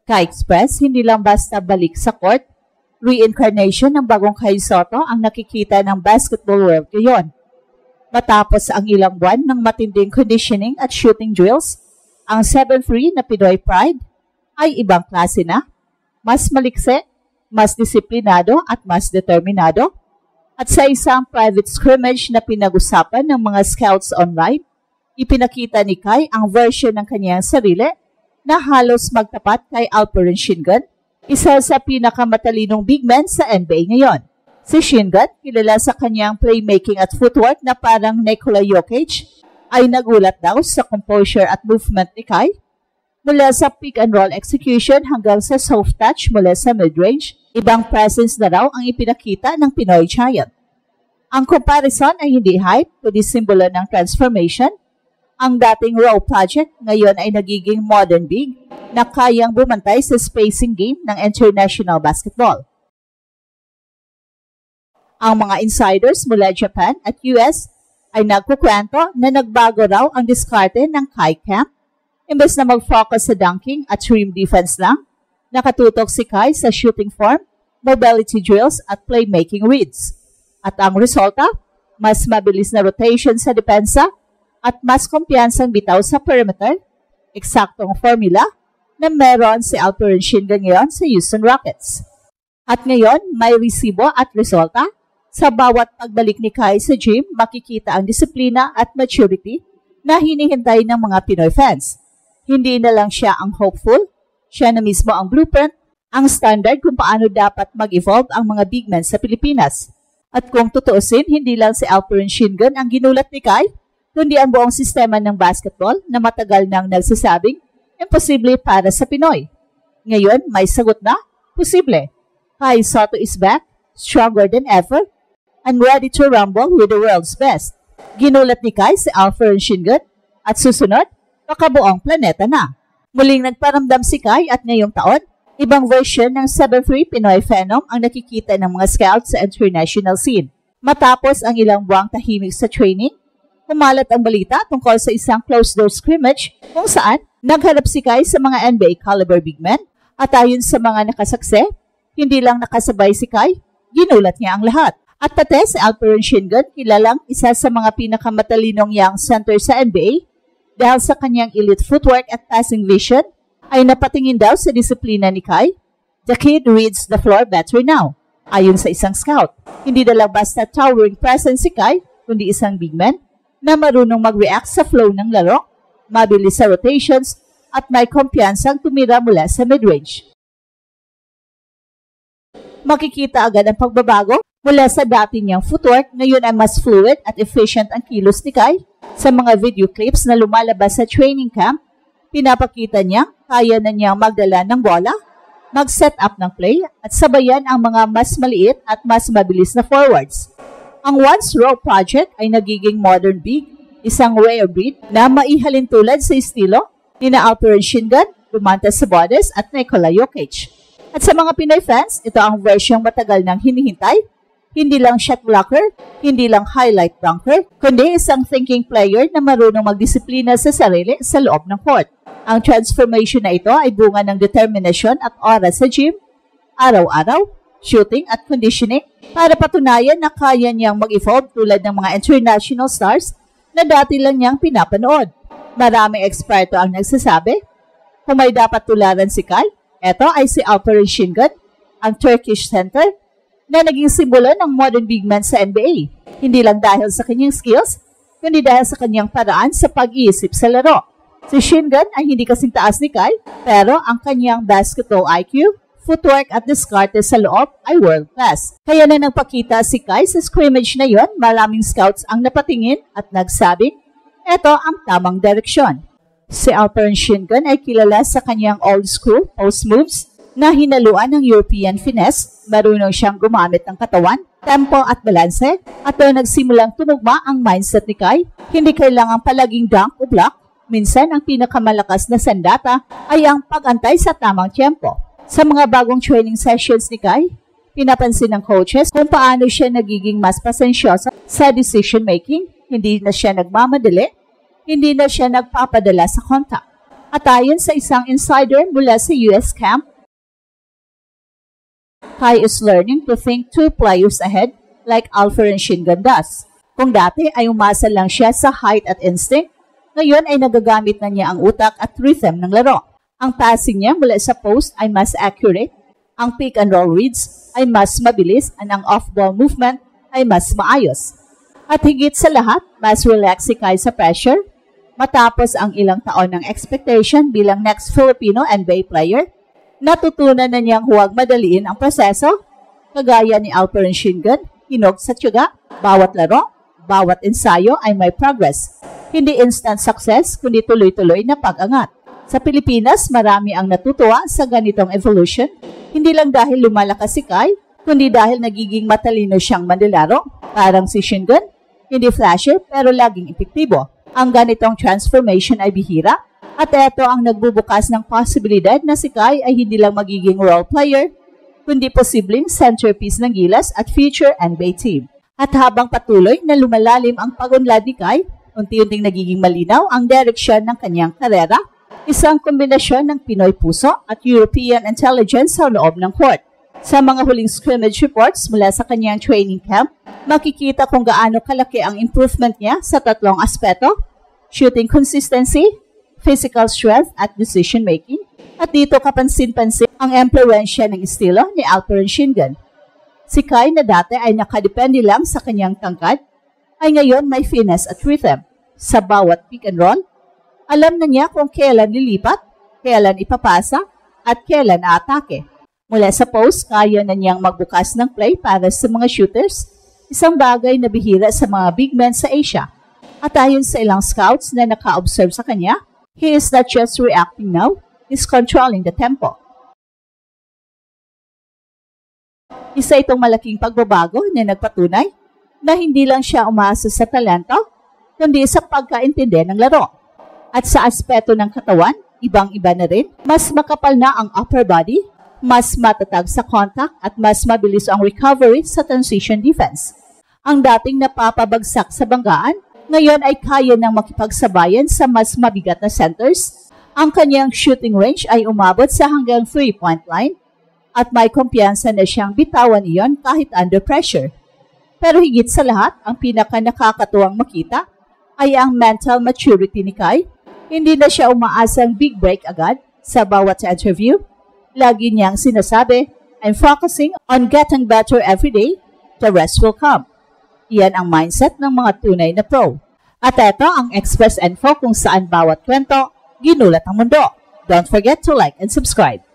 Kai Express, hindi lang basta balik sa court, reincarnation ng bagong Kai Sotto ang nakikita ng basketball world ngayon. Matapos ang ilang buwan ng matinding conditioning at shooting drills, ang 7-3 na Pinoy Pride ay ibang klase na, mas malikse, mas disiplinado at mas determinado. At sa isang private scrimmage na pinag-usapan ng mga scouts online, ipinakita ni Kai ang version ng kanyang sarili na halos magtapat kay Alperen Sengun, isa sa pinakamatalinong big man sa NBA ngayon. Si Sengun, kilala sa kanyang playmaking at footwork na parang Nikola Jokic, ay nagulat daw sa composure at movement ni Kai. Mula sa pick and roll execution hanggang sa soft touch mula sa mid-range, ibang presence na raw ang ipinakita ng Pinoy Giant. Ang comparison ay hindi hype, kundi simbolo ng transformation. Ang dating raw project ngayon ay nagiging modern big na kayang bumantay sa spacing game ng international basketball. Ang mga insiders mula Japan at US ay nagkukwento na nagbago raw ang diskarte ng Kai camp. Imbes na mag-focus sa dunking at rim defense lang, nakatutok si Kai sa shooting form, mobility drills at playmaking reads. At ang resulta, mas mabilis na rotation sa depensa at mas kumpiyansang bitaw sa perimeter, eksaktong formula na meron si Alperen Sengun ngayon sa Houston Rockets. At ngayon, may resibo at resulta. Sa bawat pagbalik ni Kai sa gym, makikita ang disiplina at maturity na hinihintay ng mga Pinoy fans. Hindi na lang siya ang hopeful, siya na mismo ang blueprint, ang standard kung paano dapat mag-evolve ang mga big men sa Pilipinas. At kung tutuusin, hindi lang si Alperen Sengun ang ginulat ni Kai, kundi ang buong sistema ng basketball na matagal nang nagsasabing imposible para sa Pinoy. Ngayon, may sagot na, posible. Kai Sotto is back, stronger than ever, and ready to rumble with the world's best. Ginulat ni Kai si Alperen Sengun at susunod, makabuong planeta na. Muling nagparamdam si Kai at ngayong taon, ibang version ng 7-3 Pinoy Phenom ang nakikita ng mga scouts sa international scene. Matapos ang ilang buwang tahimik sa training, kumalat ang balita tungkol sa isang closed-door scrimmage kung saan nagharap si Kai sa mga NBA caliber big men at ayon sa mga nakasaksi, hindi lang nakasabay si Kai, ginulat niya ang lahat. At pati si Alperen Sengun, kilalang isa sa mga pinakamatalinong young center sa NBA dahil sa kanyang elite footwork at passing vision, ay napatingin daw sa disiplina ni Kai. The kid reads the floor better now, ayon sa isang scout. Hindi na lang basta towering presence si Kai, kundi isang big man na marunong mag-react sa flow ng laro, mabilis sa rotations, at may kumpiyansang tumira mula sa midrange. Makikita agad ang pagbabago mula sa dati niyang footwork, ngayon ay mas fluid at efficient ang kilos ni Kai. Sa mga video clips na lumalabas sa training camp, pinapakita niya kaya na niyang magdala ng bola, mag-set up ng play, at sabayan ang mga mas maliit at mas mabilis na forwards. Ang once raw project ay nagiging modern big, isang rare breed na maihalin tulad sa estilo ni Alperen Sengun, Domantas Sabonis at Nikola Jokic. At sa mga Pinoy fans, ito ang versyong matagal nang hinihintay. Hindi lang shot blocker, hindi lang highlight dunker, kundi isang thinking player na marunong magdisiplina sa sarili sa loob ng court. Ang transformation na ito ay bunga ng determinasyon at oras sa gym, araw-araw, shooting at conditioning para patunayan na kaya niyang mag-evolve tulad ng mga international stars na dati lang niyang pinapanood. Maraming eksperto ang nagsasabi, kung may dapat tularan si Kai, ito ay si Alperen Sengun, ang Turkish center, na naging simbolo ng modern big man sa NBA. Hindi lang dahil sa kanyang skills, kundi dahil sa kanyang paraan sa pag-iisip sa laro. Si Sengun ay hindi kasing taas ni Kai, pero ang kanyang basketball IQ, footwork at diskarte sa loob ay world-class. Kaya na nagpakita si Kai sa scrimmage na yon, maraming scouts ang napatingin at nagsabi, ito ang tamang direksyon. Si Alperen Sengun ay kilala sa kanyang old-school post moves na hinaluan ng European finesse. Marunong siyang gumamit ng katawan, tempo at balanse, at doon nagsimulang tumugma ang mindset ni Kai. Hindi kailangang palaging dunk o block. Minsan, ang pinakamalakas na sandata ay ang pag-antay sa tamang tempo. Sa mga bagong training sessions ni Kai, pinapansin ng coaches kung paano siya nagiging mas pasensyosa sa decision-making. Hindi na siya nagmamadali, hindi na siya nagpapadala sa contact. At ayon sa isang insider mula sa US camp, Kai is learning to think 2 players ahead like Alperen Şengün does. Kung dati ay umasa lang siya sa height at instinct, ngayon ay nagagamit na niya ang utak at rhythm ng laro. Ang passing niya mula sa post ay mas accurate, ang pick and roll reads ay mas mabilis at ang off-ball movement ay mas maayos. At higit sa lahat, mas relax si Kai sa pressure. Matapos ang ilang taon ng expectation bilang next Filipino NBA player, natutunan na niyang huwag madaliin ang proseso. Kagaya ni Alperen Şengün, hinog sa tiyaga, bawat laro, bawat ensayo ay may progress. Hindi instant success, kundi tuloy-tuloy na pag-angat. Sa Pilipinas, marami ang natutuwa sa ganitong evolution, hindi lang dahil lumalakas si Kai, kundi dahil nagiging matalino siyang manlalaro. Parang si Şengün, hindi flashy pero laging epektibo. Ang ganitong transformation ay bihira at ito ang nagbubukas ng posibilidad na si Kai ay hindi lang magiging role player, kundi posibleng centerpiece ng Gilas at future NBA team. At habang patuloy na lumalalim ang pag-unlad ni Kai, unti-unting nagiging malinaw ang direksyon ng kanyang karera, isang kombinasyon ng Pinoy puso at European intelligence sa loob ng court. Sa mga huling scrimmage reports mula sa kanyang training camp, makikita kung gaano kalaki ang improvement niya sa 3 aspeto: shooting consistency, physical strength at decision-making. At dito kapansin-pansin ang impluwensya ng estilo ni Alperen Şengün. Si Kai na dati ay nakadepende lang sa kanyang tangkad, ay ngayon may finesse at rhythm. Sa bawat pick and roll, alam na niya kung kailan lilipat, kailan ipapasa, at kailan aatake. Mula sa post, kaya na niyang magbukas ng play para sa mga shooters, isang bagay na bihira sa mga big men sa Asia. At ayon sa ilang scouts na naka-observe sa kanya, he is not just reacting now, he's controlling the tempo. Isa itong malaking pagbabago na nagpatunay na hindi lang siya umaasa sa talento, kundi sa pagkaintindi ng laro. At sa aspeto ng katawan, ibang-iba na rin, mas makapal na ang upper body, mas matatag sa contact at mas mabilis ang recovery sa transition defense. Ang dating napapabagsak sa banggaan, ngayon ay kaya nang makipagsabayan sa mas mabigat na centers. Ang kanyang shooting range ay umabot sa hanggang 3-point line at may kumpiyansa na siyang bitawan iyon kahit under pressure. Pero higit sa lahat, ang pinaka nakakatuwang makita ay ang mental maturity ni Kai. Hindi na siya umaasang big break agad sa bawat interview. Lagi niyang sinasabi, I'm focusing on getting better every day. The rest will come. Iyan ang mindset ng mga tunay na pro. At ito ang Express Info kung saan bawat kwento, ginulat ang mundo. Don't forget to like and subscribe.